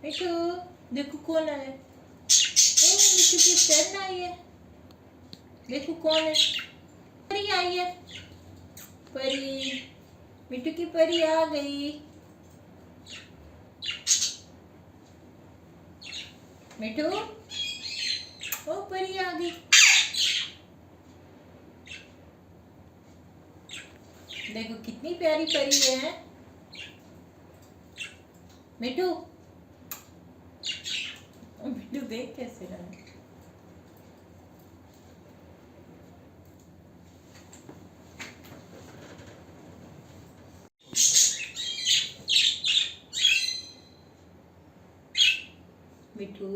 मिठू देखो कौन है। ओ मिठू की फ्रेंड आई है। देखो कौन है। परी आई है। परी मिठू की परी आ गई। मिठू ओ परी आ गई। देखो कितनी प्यारी परी है। मिठू मिठू देख कैसे रहा है। मिठू